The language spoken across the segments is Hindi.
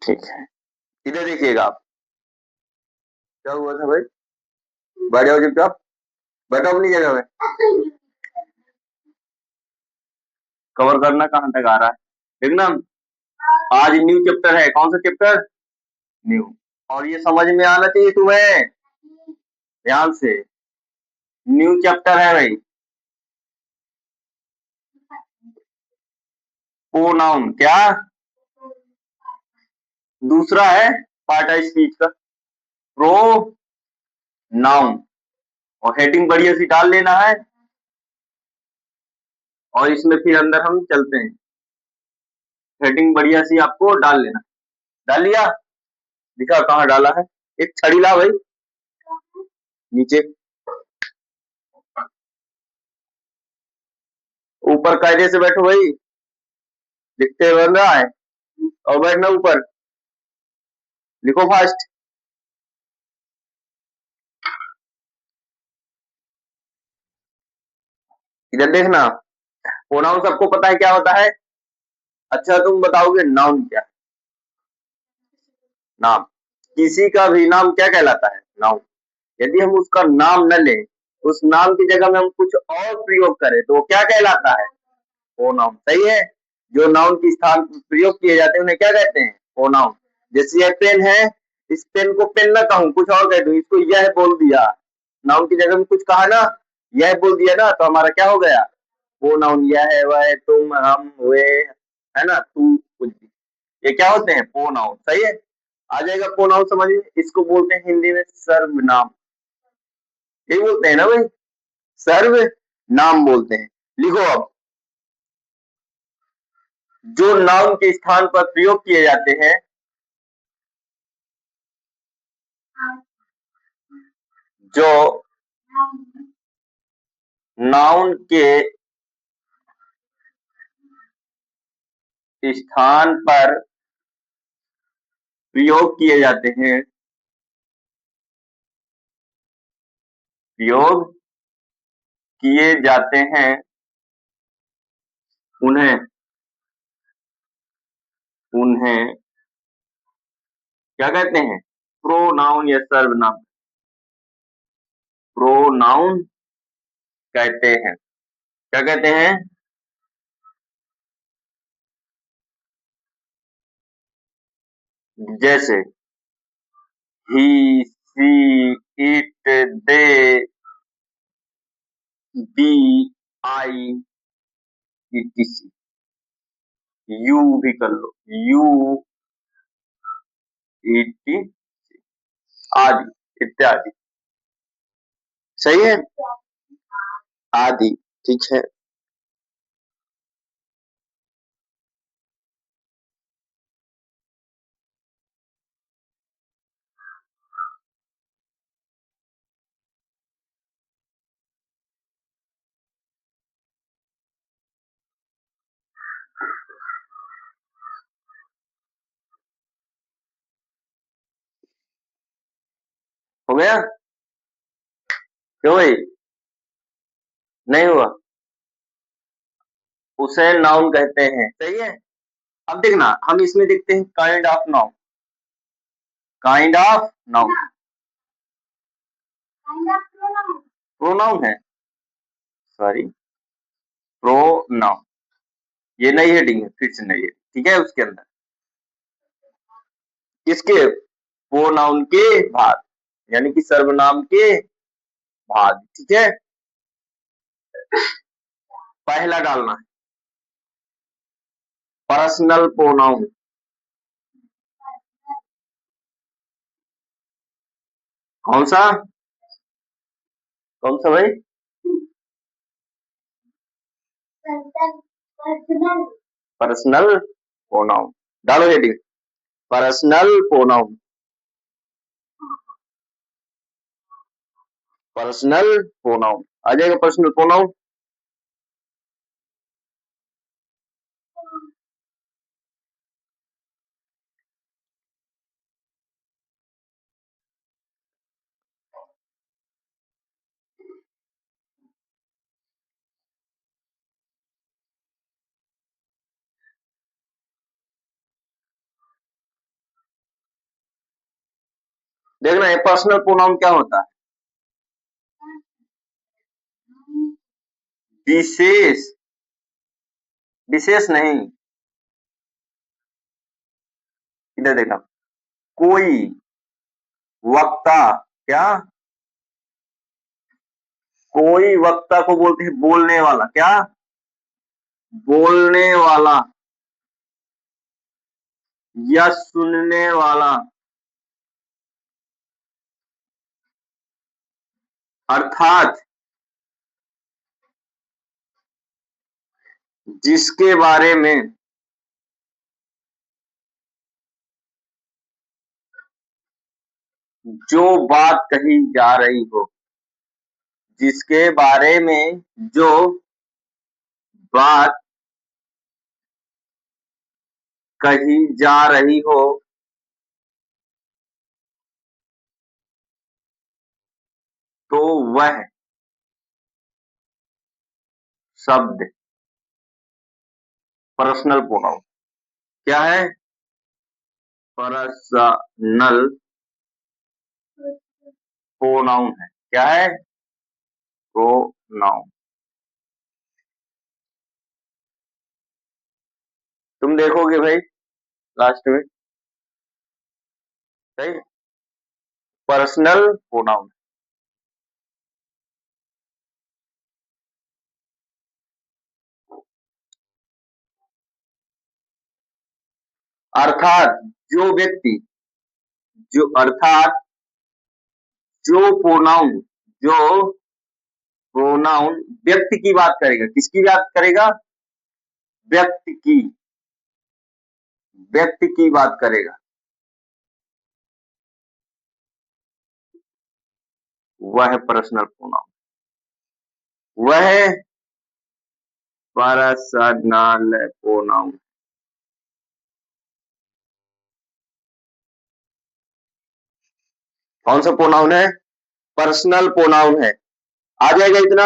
ठीक है, इधर देखिएगा आप। क्या हुआ था भाई? बैठ जाओ चुपचाप, बैठो अपनी जगह में। कवर करना कहाँ तक आ रहा है देखना। आज न्यू चैप्टर है, कौन सा चैप्टर? न्यू। और ये समझ में आना चाहिए तुम्हें, ध्यान से। न्यू चैप्टर है भाई। प्रोनाउन क्या? दूसरा है पार्ट है स्पीच का, प्रो नाउन। और हेडिंग बढ़िया सी डाल लेना है, और इसमें फिर अंदर हम चलते हैं। हेडिंग बढ़िया सी आपको डाल लेना। डाल लिया? दिखा कहाँ डाला है? एक छड़ी ला भाई, नीचे ऊपर कायदे से बैठो भाई, लिखते बन रहा है। और बैठना ऊपर, लिखो फास्ट। इधर देखना। प्रोनाउन सबको पता है क्या होता है? अच्छा तुम बताओगे नाउन क्या? नाम। किसी का भी नाम क्या कहलाता है? नाउन। यदि हम उसका नाम न लें, उस नाम की जगह में हम कुछ और प्रयोग करें तो वो क्या कहलाता है? प्रोनाउन। सही है। जो नाउन के स्थान पर प्रयोग किए जाते हैं उन्हें क्या कहते हैं? प्रोनाउन। जैसे यह पेन है, इस पेन को पेन ना कहूं, कुछ और कह दूं, इसको यह बोल दिया, नाउन की जगह में कुछ कहा ना, यह बोल दिया ना, तो हमारा क्या हो गया? प्रोनाउन। यह है, वह है, तुम, हम, वे, है ना, तू, कुछ भी, ये क्या होते हैं? प्रोनाउन। सही है। आ जाएगा प्रोनाउन समझ में। इसको बोलते हैं हिंदी में सर्वनाम। यही बोलते हैं ना भाई, सर्वनाम बोलते हैं। लिखो अब। जो नाउन के स्थान पर प्रयोग किए जाते हैं, जो नाउन के स्थान पर प्रयोग किए जाते हैं, प्रयोग किए जाते हैं, उन्हें उन्हें क्या कहते हैं? प्रोनाउन या सर्वनाम। प्रोनाउन कहते हैं। क्या कहते हैं? जैसे he, she, it, they, we, I, etc। You भी कर लो, यू, etc, आदि, इत्यादि। सही है। आदि। ठीक है। हो गया? क्यों भाई, नहीं हुआ? उसे नाउन कहते हैं। सही है। अब देखना, हम इसमें देखते हैं kind of noun. Kind of noun pronoun है, सॉरी, प्रोनाउन। ये नई हेडिंग है, फिर से नई है, ठीक है। उसके अंदर किसके? प्रोनाउन के बाद, यानी कि सर्वनाम के बाद। ठीक है। पहला डालना है पर्सनल प्रोनाउन। कौन सा? कौन सा भाई? Personal pronoun. डालो heading, personal pronoun. Personal pronoun आ जाएगा, पर्सनल प्रोनाउन। देखना ये पर्सनल प्रोनाउन क्या होता है? विशेष, विशेष नहीं, इधर देखना, कोई वक्ता, क्या? कोई वक्ता को बोलते हैं बोलने वाला, क्या? बोलने वाला या सुनने वाला, अर्थात जिसके बारे में जो बात कही जा रही हो, जिसके बारे में जो बात कही जा रही हो, तो वह शब्द पर्सनल प्रोनाउन क्या है? पर्सनल प्रोनाउन है। क्या है? प्रोनाउन। तुम देखोगे भाई लास्ट में, सही, पर्सनल प्रोनाउन। अर्थात जो व्यक्ति, जो अर्थात जो प्रोनाउन, जो प्रोनाउन व्यक्ति की बात करेगा, किसकी बात करेगा? व्यक्ति की, व्यक्ति की बात करेगा, वह पर्सनल प्रोनाउन, वह पर्सनल प्रोनाउन। कौन सा प्रोनाउन है? पर्सनल प्रोनाउन है। आ जाएगा इतना?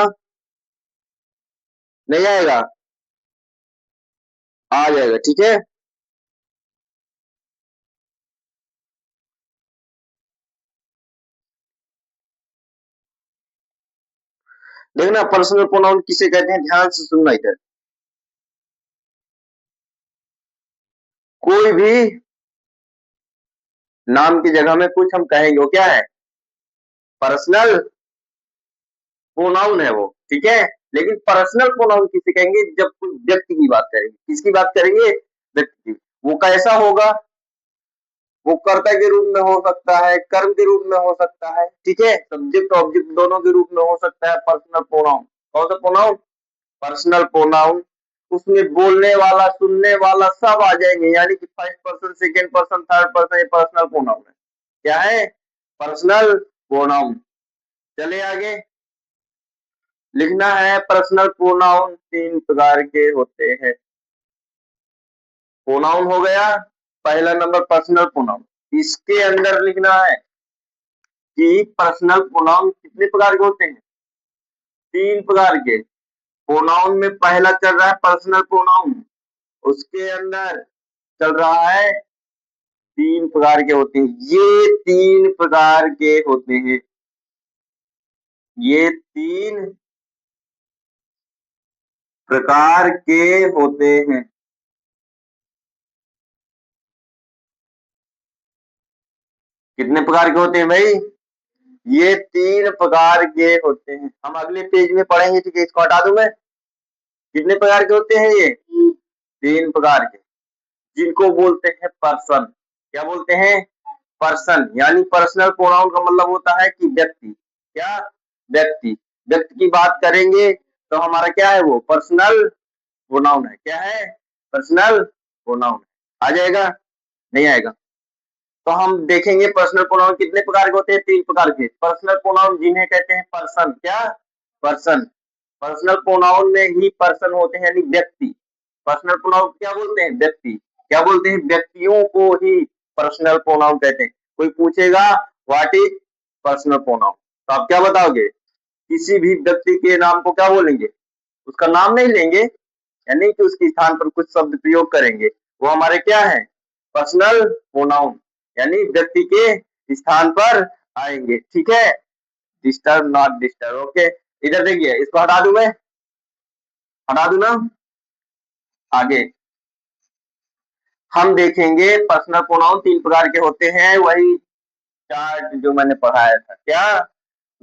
नहीं आएगा? आ जाएगा, ठीक है। देखना पर्सनल प्रोनाउन किसे कहते हैं, ध्यान से सुनना इधर। कोई भी नाम की जगह में कुछ हम कहेंगे, वो क्या है? पर्सनल प्रोनाउन है वो, ठीक है। लेकिन पर्सनल प्रोनाउन किसे कहेंगे? जब कोई व्यक्ति की बात करेंगे। किसकी बात करेंगे? व्यक्ति की। वो कैसा होगा? वो कर्ता के रूप में हो सकता है, कर्म के रूप में हो सकता है, ठीक है, सब्जेक्ट ऑब्जेक्ट दोनों के रूप में हो सकता है पर्सनल प्रोनाउन। कौन सा प्रोनाउन? Personal pronoun. उसमें बोलने वाला, सुनने वाला सब आ जाएंगे, यानी कि first person, second person, third person, ये पर्सनल प्रोनाउन है। क्या है? Personal pronoun. चले आगे। लिखना है पर्सनल प्रोनाउन तीन प्रकार के होते हैं। प्रोनाउन हो गया, पहला नंबर पर्सनल प्रोनाउन। इसके अंदर लिखना है कि पर्सनल प्रोनाउन कितने प्रकार के होते हैं? तीन प्रकार के। प्रोनाउन में पहला चल रहा है पर्सनल प्रोनाउन, उसके अंदर चल रहा है तीन प्रकार के होते हैं। ये तीन प्रकार के होते हैं, ये तीन प्रकार के होते हैं। कितने प्रकार के होते हैं भाई? ये तीन प्रकार के होते हैं। हम अगले पेज में पढ़ेंगे, ठीक है, इसको हटा दूं मैं। कितने प्रकार के होते हैं ये? तीन प्रकार के, जिनको बोलते हैं पर्सन। क्या बोलते हैं? पर्सन। यानी पर्सनल प्रोनाउन का मतलब होता है कि व्यक्ति। क्या? व्यक्ति। व्यक्ति की बात करेंगे तो हमारा क्या है? वो पर्सनल प्रोनाउन है। क्या है? Personal pronoun. आ जाएगा? नहीं आएगा? तो हम देखेंगे पर्सनल प्रोनाउन कितने प्रकार के होते हैं। तीन प्रकार के पर्सनल प्रोनाउन, जिन्हें कहते हैं पर्सन। क्या? पर्सन। पर्सनल प्रोनाउन में ही पर्सन होते हैं, यानी व्यक्ति। पर्सनल प्रोनाउन क्या बोलते हैं? व्यक्ति। क्या बोलते हैं? व्यक्तियों को ही पर्सनल प्रोनाउन कहते हैं। कोई पूछेगा व्हाट इज पर्सनल प्रोनाउन, तो आप क्या बताओगे? किसी भी व्यक्ति के नाम को क्या बोलेंगे? उसका नाम नहीं लेंगे, यानी कि उसके स्थान पर कुछ शब्द प्रयोग करेंगे, वो हमारे क्या है? Personal pronoun. यानी व्यक्ति के स्थान पर आएंगे। ठीक है, डिस्टर्ब नॉट डिस्टर्ब। ओके, इधर देखिए, इसको हटा दूं मैं, हटा दूं ना। आगे हम देखेंगे पर्सनल प्रोनाउन 3 प्रकार के होते हैं, वही चार्ट जो मैंने पढ़ाया था, क्या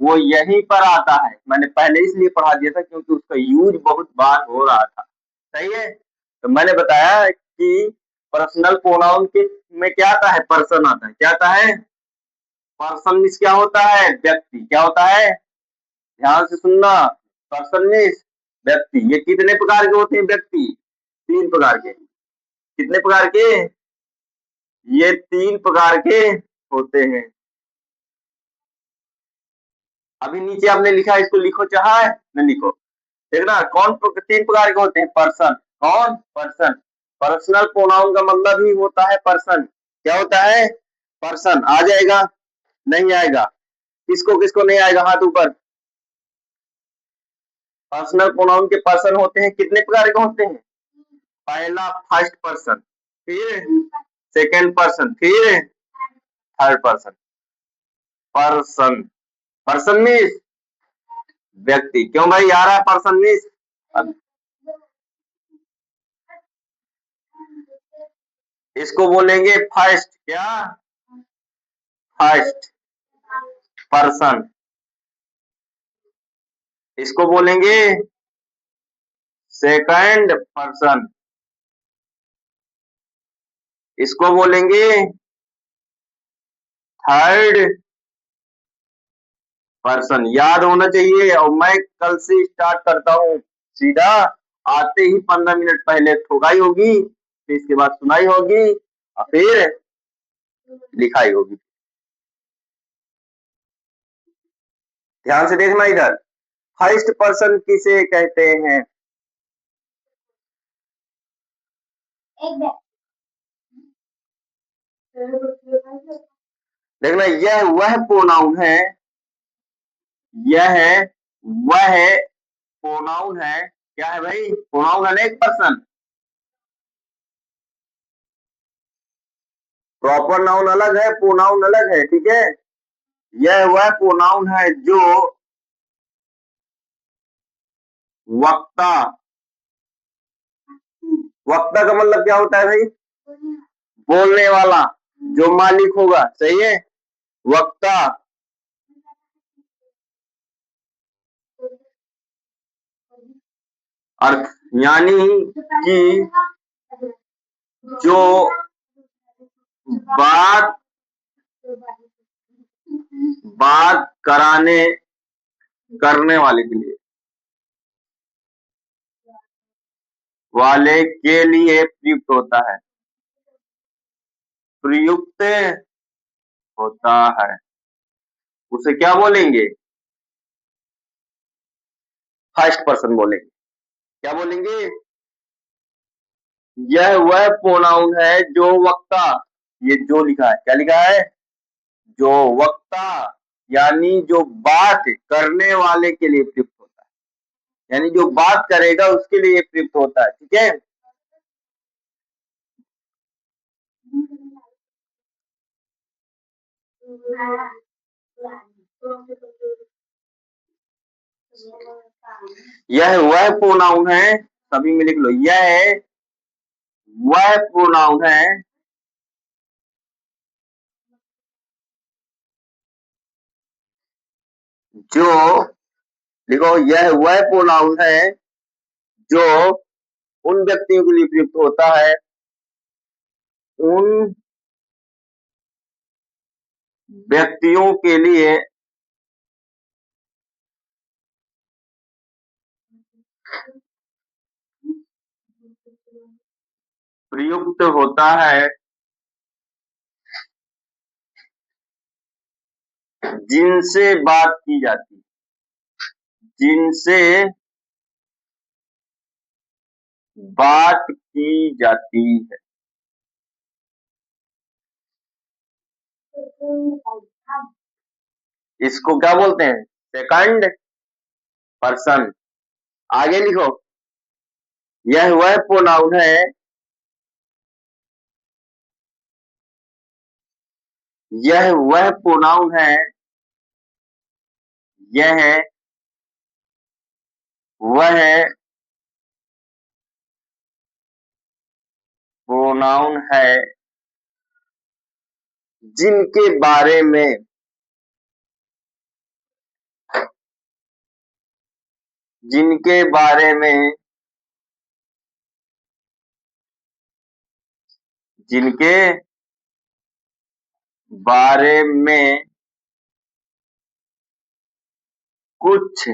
वो यहीं पर आता है। मैंने पहले इसलिए पढ़ा दिया था क्योंकि उसका यूज बहुत बार हो रहा था। सही है, तो मैंने बताया कि पर्सनल प्रोनाउन के में क्या आता है, पर्सन आता है। क्या आता है, पर्सन मीन्स क्या होता है, व्यक्ति। क्या होता है, ध्यान से सुनना, पर्सन मीन्स व्यक्ति। ये कितने प्रकार के होते हैं व्यक्ति, 3 प्रकार के। कितने प्रकार के, ये 3 प्रकार के होते हैं। अभी नीचे आपने लिखा है, इसको लिखो चाहे न लिखो। देखना कौन 3 प्रकार के होते हैं, पर्सन। कौन, पर्सन। पर्सनल प्रोनाउन का मतलब ही होता है पर्सन। क्या होता है, पर्सन। आ जाएगा, नहीं आएगा, किसको किसको नहीं आएगा, हाथ ऊपर। पर्सनल प्रोनाउन के पर्सन होते हैं, कितने प्रकार के होते हैं, पहला फर्स्ट पर्सन, फिर सेकंड पर्सन, फिर third person. Person, person means व्यक्ति। क्यों भाई आ रहा है पर्सन मीन्स, इसको बोलेंगे फर्स्ट, क्या, फर्स्ट पर्सन। इसको बोलेंगे सेकंड पर्सन। इसको बोलेंगे थर्ड पर्सन। याद होना चाहिए। और मैं कल से स्टार्ट करता हूँ सीधा, आते ही 15 मिनट पहले ठोकाई होगी, फिर इसके बाद सुनाई होगी, और फिर लिखाई होगी। ध्यान से देखना इधर, फर्स्ट पर्सन किसे कहते हैं, देखना, यह वह प्रोनाउन है, यह वह प्रोनाउन है। क्या है भाई, प्रोनाउन है ना एक पर्सन। प्रॉपर नाउन अलग है, प्रोनाउन अलग है, ठीक है। यह वह प्रोनाउन है जो वक्ता, वक्ता का मतलब क्या होता है भाई, बोलने वाला, जो मालिक होगा। सही है, वक्ता। अर्थ यानी कि जो बात बात कराने करने वाले के लिए प्रयुक्त होता है, प्रयुक्त होता है, उसे क्या बोलेंगे, फर्स्ट पर्सन बोलेंगे। क्या बोलेंगे, यह वह प्रोनाउन है जो वक्ता, ये जो लिखा है, क्या लिखा है, जो वक्ता यानी जो बात करने वाले के लिए प्रयुक्त होता है, यानी जो बात करेगा उसके लिए प्रयुक्त होता है। ठीक है, यह वह प्रोनाउन है, सभी में लिख लो, यह वह प्रोनाउन है जो, देखो, यह वह प्रोनाउन है जो उन व्यक्तियों के लिए प्रयुक्त होता है, उन व्यक्तियों के लिए प्रयुक्त होता है जिनसे बात की जाती है, जिनसे बात की जाती है। इसको क्या बोलते हैं, सेकंड पर्सन। आगे लिखो, यह वह प्रोनाउन है यह वह प्रोनाउन है, यह वह प्रोनाउन है जिनके बारे में जिनके बारे में जिनके बारे में कुछ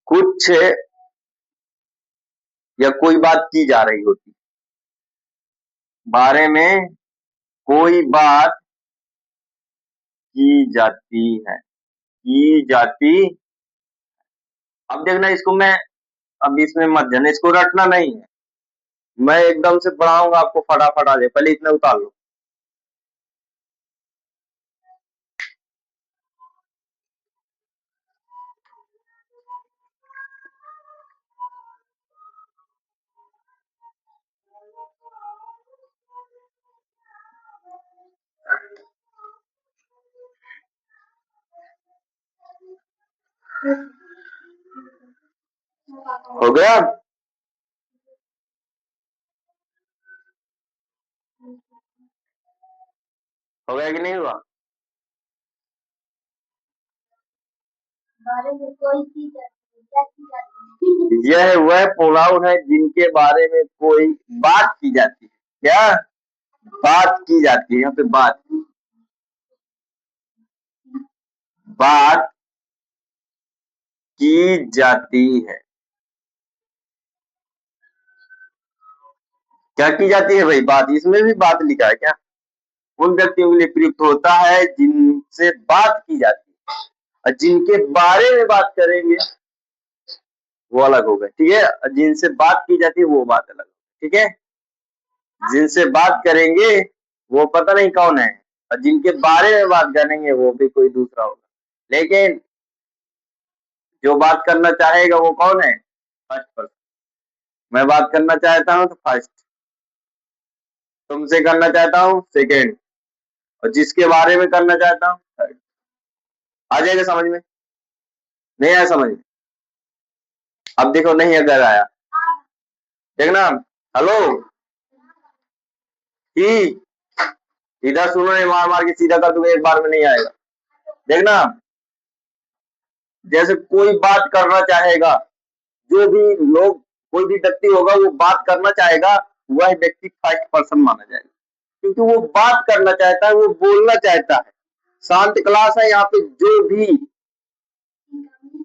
कुछ या कोई बात की जा रही होती, बारे में कोई बात की जाती है, की जाती। अब देखना इसको मैं, अब इसमें मत जाना, इसको रटना नहीं है, मैं एकदम से पढ़ाऊंगा आपको फटाफट आ जाए, पहले इतना उतार लो। हो गया? हो गया कि नहीं हुआ? बारे में कोई चीज क्या की जाती है? यह वह प्रोनाउन है जिनके बारे में कोई बात की जाती है। क्या बात की जाती है? यहाँ पे बात की जाती है। क्या की जाती है भाई? बात। इसमें भी बात लिखा है क्या? उन व्यक्तियों के लिए प्रयुक्त होता है जिनसे बात की जाती है, और जिनके बारे में बात करेंगे वो अलग हो गए। ठीक है, जिनसे बात की जाती है वो बात अलग। ठीक है, जिनसे बात करेंगे वो पता नहीं कौन है, और जिनके बारे में बात करेंगे वो भी कोई दूसरा होगा, लेकिन जो बात करना चाहेगा वो कौन है? First person. मैं बात करना चाहता हूँ तो फर्स्ट, तुमसे करना चाहता हूँ सेकेंड, और जिसके बारे में करना चाहता हूँ थर्ड। आ जाएगा समझ में? नहीं आया समझ में? अब देखो, नहीं अगर आया देखना। हेलो ही, इधर सुनो, नहीं मार मार के सीधा कर दूंगा, एक बार में नहीं आएगा। देखना, जैसे कोई बात करना चाहेगा, जो भी लोग, कोई भी व्यक्ति होगा वो बात करना चाहेगा, वह व्यक्ति फर्स्ट पर्सन माना जाएगा, क्योंकि वो बात करना चाहता है, वो बोलना चाहता है। शांत क्लास है, यहाँ पे जो भी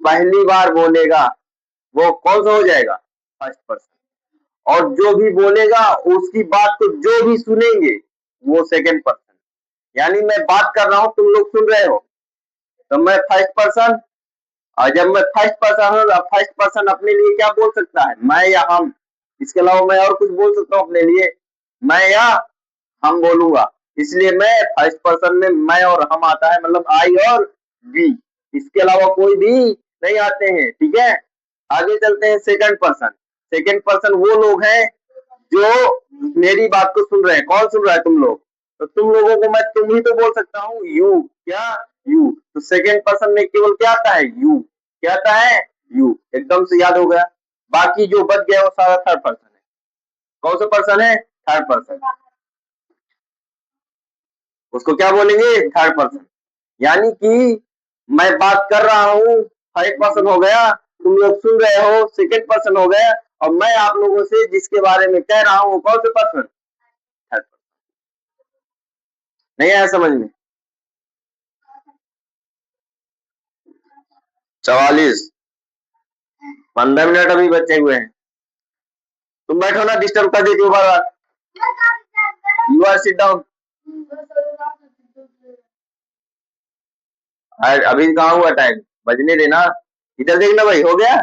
पहली बार बोलेगा वो कौन सा हो जाएगा? First person. और जो भी बोलेगा उसकी बात को जो भी सुनेंगे वो सेकंड पर्सन। यानी मैं बात कर रहा हूँ, तुम लोग सुन रहे हो, तो मैं फर्स्ट पर्सन, और जब मैं फर्स्ट पर्सन हूँ, फर्स्ट पर्सन अपने लिए क्या बोल सकता है? मैं या हम। इसके अलावा मैं और कुछ बोल सकता हूँ अपने लिए? मैं या हम बोलूंगा। इसलिए मैं फर्स्ट पर्सन में मैं और हम आता है, मतलब आई और वी। इसके अलावा कोई भी नहीं आते हैं। ठीक है, आगे चलते हैं। Second person. सेकंड पर्सन वो लोग हैं जो मेरी बात को सुन रहे हैं। कौन सुन रहा है? तुम लोग। तो तुम लोगों को मैं तुम ही तो बोल सकता हूँ, यू। क्या? यू। तो सेकंड पर्सन में केवल क्या आता है? यू। क्या आता है? यू। एकदम से याद हो गया। बाकी जो बच गया वो सारा थर्ड पर्सन है। कौन सा पर्सन है? Third person. उसको क्या बोलेंगे? Third person. यानी कि मैं बात कर रहा हूँ, थर्ड पर्सन हो गया, तुम लोग सुन रहे हो, सेकंड पर्सन हो गया, और मैं आप लोगों से जिसके बारे में कह रहा हूँ वो कौन सा पर्सन? Third person. नहीं आया समझ में? 44। 15 मिनट अभी बचे हुए हैं। तुम बैठो ना, डिस्टर्ब कर देती हो बार बार। You are sit down. अभी कहाँ हुआ टाइम? बजने देना। इधर देखना भाई, हो गया?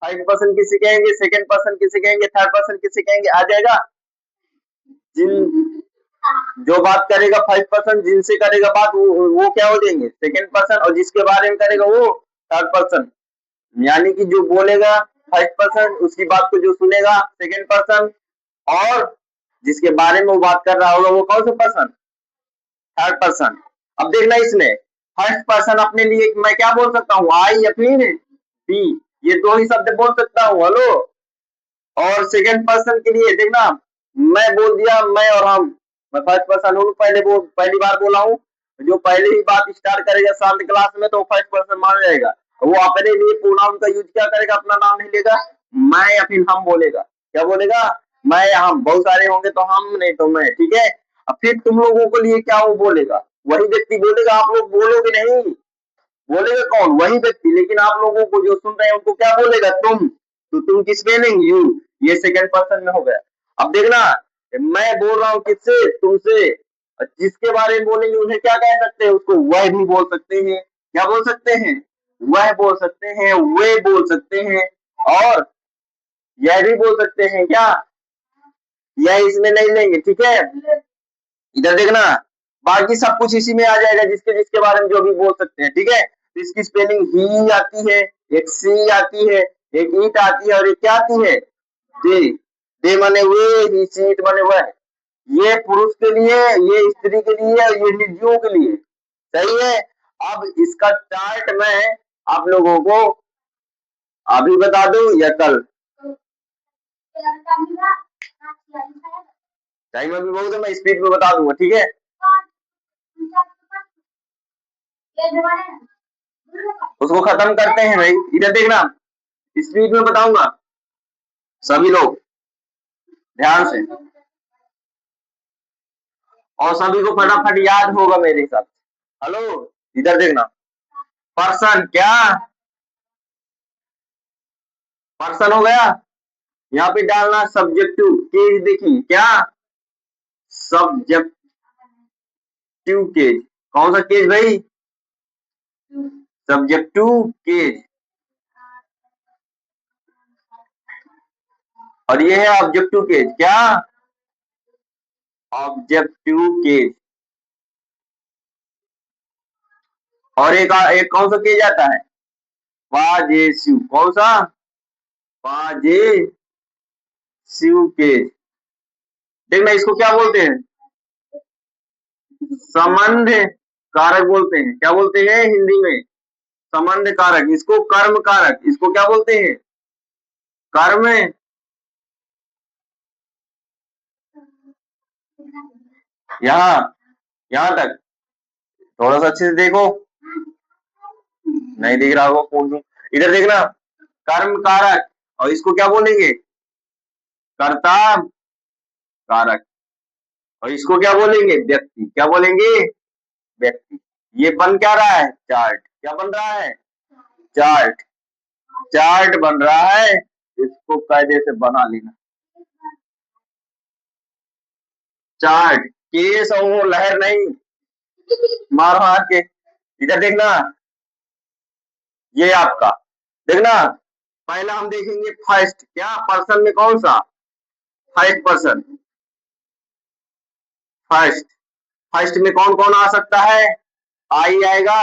फर्स्ट पर्सन किसे कहेंगे, सेकंड पर्सन किसे कहेंगे, थर्ड पर्सन किसे कहेंगे? आ जाएगा। जिन जो बात करेगा फर्स्ट पर्सन, जिनसे करेगा बात वो क्या हो जाएंगे? सेकंड पर्सन, और जिसके बारे में करेगा वो थर्ड पर्सन। यानी कि जो बोलेगा फर्स्ट पर्सन, उसकी बात को जो सुनेगा सेकंड पर्सन, और जिसके बारे में वो बात कर रहा होगा वो कौन सा पर्सन? Third person. अब देखना इसमें फर्स्ट पर्सन अपने लिए मैं क्या बोल सकता हूँ, आई या फिर बी, ये दो ही शब्द बोल सकता हूँ। हेलो। और सेकंड पर्सन के लिए देखना, मैं बोल दिया मैं और हम, मैं फर्स्ट पर्सन हूँ, पहली बार बोला हूँ। जो पहले ही बात स्टार्ट करेगा शांत क्लास में तो फर्स्ट पर्सन मान जाएगा। वो अपने लिए प्रोनाउन का यूज क्या करेगा, अपना नाम नहीं लेगा, मैं या फिर हम बोलेगा। क्या बोलेगा, मैं या हम, बहुत सारे होंगे तो हम, नहीं तो मैं, ठीक है। अब फिर तुम लोगों के लिए क्या वो बोलेगा, वही व्यक्ति बोलेगा, आप लोग बोलोगे नहीं। बोलेगा कौन, वही व्यक्ति, लेकिन आप लोगों को जो सुन रहे हैं उनको क्या बोलेगा, तुम। तो तुम किस स्पेलिंग, यू, ये सेकंड पर्सन में हो गया। अब देखना, मैं बोल रहा हूँ किससे, तुमसे, जिसके बारे में बोलेंगे उन्हें क्या कह सकते हैं, उसको वह भी बोल सकते हैं। क्या बोल सकते हैं, वह बोल सकते हैं, वे बोल सकते हैं, और यह भी बोल सकते हैं। क्या, यह इसमें नहीं लेंगे, ठीक है। इधर देखना, बाकी सब कुछ इसी में आ जाएगा, जिसके जिसके बारे में जो भी बोल सकते हैं, ठीक है। तो इसकी स्पेलिंग ही आती है, एक सी आती है, एक ईट आती है, और एक क्या आती है, दे। दे माने वे, ही सी ईट माने वह। ये पुरुष के लिए, ये स्त्री के लिए, और ये निजियों के लिए, सही है। अब इसका चार्ट मैं आप लोगों को अभी बता दूं या कल, टाइम अभी बहुत है, मैं स्पीड में बता दूंगा, ठीक है। उसको खत्म करते हैं भाई, इधर देखना, स्पीड में बताऊंगा, सभी लोग ध्यान से, और सभी को फटाफट याद होगा मेरे हिसाब से। हेलो, इधर देखना, पर्सन, क्या पर्सन हो गया। यहाँ पे डालना सब्जेक्टिव केज, देखिए क्या, सब्जेक्टिव केज, कौन सा केज भाई, सब्जेक्टिव केज, और ये है ऑब्जेक्टिव केज। क्या, ऑब्जेक्टिव केज। और एक कौन सा केज आता है, पॉजेसिव, कौन सा, पॉजेसिव केज। देखना इसको क्या बोलते हैं, संबंध कारक बोलते हैं। क्या बोलते हैं हिंदी में, संबंध कारक। इसको कर्म कारक, इसको क्या बोलते हैं, कर्म। यहाँ, यहाँ तक थोड़ा सा अच्छे से देखो, नहीं दिख रहा होगा, फोन में इधर देखना, कर्म कारक, और इसको क्या बोलेंगे, कर्ता कारक, और इसको क्या बोलेंगे, व्यक्ति। क्या बोलेंगे, व्यक्ति। ये बन क्या रहा है, चार्ट। क्या बन रहा है, चार्ट। चार्ट बन रहा है, इसको कायदे से बना लेना, चार्ट। केस और वो लहर नहीं, मार मार के। इधर देखना, ये आपका देखना, पहला हम देखेंगे फर्स्ट, क्या पर्सन में कौन सा, फर्स्ट पर्सन, फर्स्ट। फर्स्ट में कौन कौन आ सकता है, आई आएगा,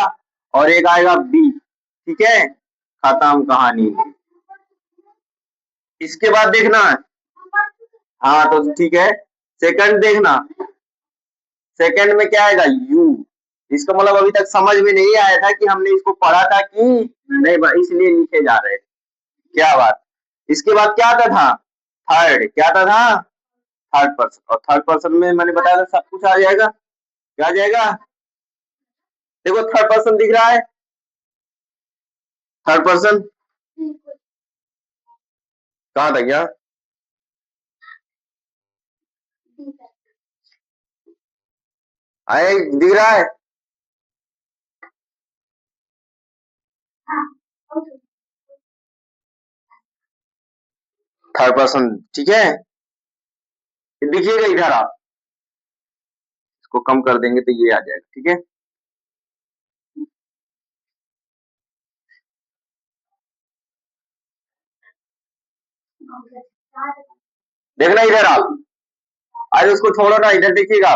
और एक आएगा बी, ठीक है, खत्म कहानी। इसके बाद देखना, हाँ तो ठीक है, सेकंड देखना, सेकंड में क्या आएगा, यू। इसका मतलब अभी तक समझ में नहीं आया था कि हमने इसको पढ़ा था कि नहीं, इसलिए लिखे जा रहे थे। क्या बात। इसके बाद क्या आता था, थर्ड, क्या आता था, थर्ड पर्सन। और थर्ड पर्सन में मैंने बताया था सब कुछ आ जाएगा। क्या आ जाएगा, देखो थर्ड पर्सन दिख रहा है, थर्ड पर्सन कहाँ था, क्या आए, दिख रहा है, थर्ड पर्सन, ठीक है। दिखिएगा इधर, आप इसको कम कर देंगे तो ये आ जाएगा, ठीक है। देखना इधर आप, आज उसको छोड़ो ना, इधर देखिएगा,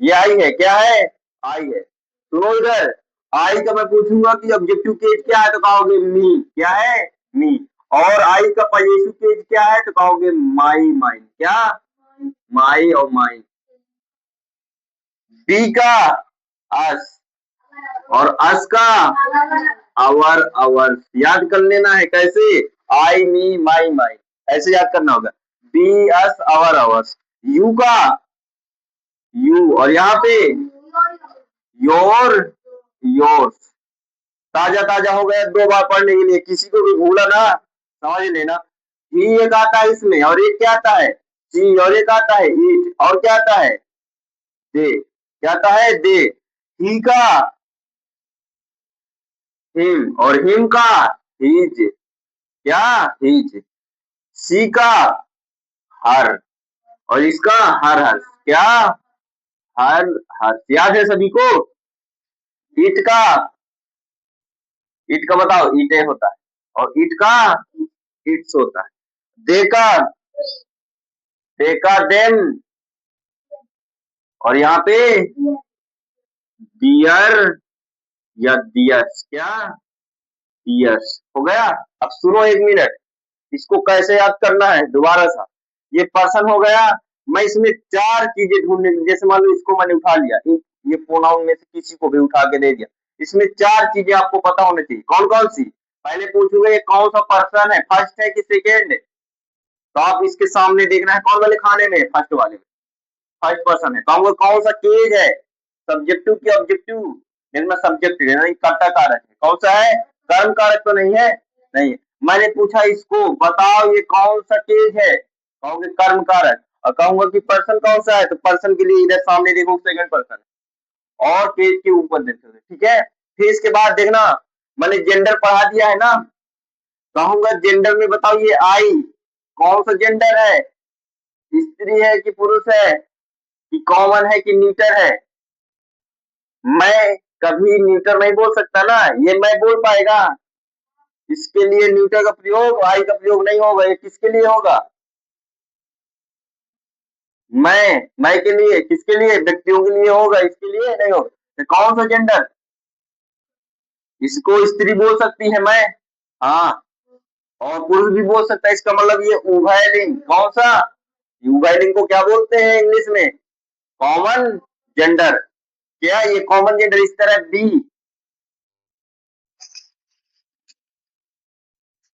ये आई है, क्या है, आई है। सुनो इधर, आई का मैं पूछूंगा कि ऑब्जेक्टिव केज क्या है तो कहोगे मी, क्या है, मी। और आई का पजेसिव केज क्या है तो कहोगे माई, माइन। क्या, माई और माइन। बी का अस और अस का आवर आवर्स याद कर लेना है। कैसे? आई मी माई माई ऐसे याद करना होगा। We us our ours. You का यू और यहाँ पे योर योर्स। ताजा ताजा हो गया 2 बार पढ़ने के लिए, किसी को भी भूला ना समझ लेना। ही एक आता है इसमें और एक क्या आता है? सी और एक आता है ईट और क्या आता है? दे। क्या आता है? दे। ही का हिम और हिम का हिज। क्या? हिज। सी का हर और इसका हर हर। क्या? हर हर। याद है सभी को? ईट का ईट का बताओ? ईटे होता है और ईट का इट्स होता है। दे का देम और यहाँ पे दियर या दियर्स। क्या? दियर्स हो गया। अब सुनो 1 मिनट, इसको कैसे याद करना है दोबारा सा। ये पर्सन हो गया। मैं इसमें 4 चीजें ढूंढने, जैसे मान लो इसको मैंने उठा लिया, ये प्रोनाउन में से किसी को भी उठा के दे दिया, इसमें 4 चीजें आपको पता होनी चाहिए। कौन कौन सी? पहले पूछूंगा ये कौन सा पर्सन है, फर्स्ट है कि सेकेंड है? तो आप इसके सामने देखना है कौन वाले खाने में? फर्स्ट वाले में फर्स्ट पर्सन है। तो वो कौन सा केज है? सब्जेक्टिव की ऑब्जेक्टिव? इसमें सब्जेक्टिव है, नहीं कर्ता कारक है। कौन सा है? कर्म कारक तो नहीं है। नहीं है। मैंने पूछा इसको बताओ ये कौन सा केज है, कहोगे कर्म कारक। और कहूंगा कि पर्सन कौन सा है, तो पर्सन के लिए इधर सामने देखो सेकंड पर्सन और केज के ऊपर देखोगे। ठीक है। फिर इसके बाद देखना, मैंने जेंडर पढ़ा दिया है ना, कहूंगा जेंडर में बताओ ये आई कौन सा जेंडर है? स्त्री है कि पुरुष है कि कॉमन है कि न्यूटर है? मैं कभी न्यूटर नहीं बोल सकता ना, ये मैं बोल पाएगा? इसके लिए न्यूटर का प्रयोग आई का प्रयोग नहीं होगा। ये किसके लिए होगा? मैं के लिए। किसके लिए? व्यक्तियों के लिए होगा, इसके लिए नहीं होगा। तो कौन सा जेंडर? इसको स्त्री बोल सकती है मैं, हाँ, और पुरुष भी बोल सकता है। इसका मतलब ये उभयलिंग। कौन सा? उभयलिंग को क्या बोलते हैं इंग्लिश में? Common gender. क्या ये कॉमन जेंडर? इस तरह बी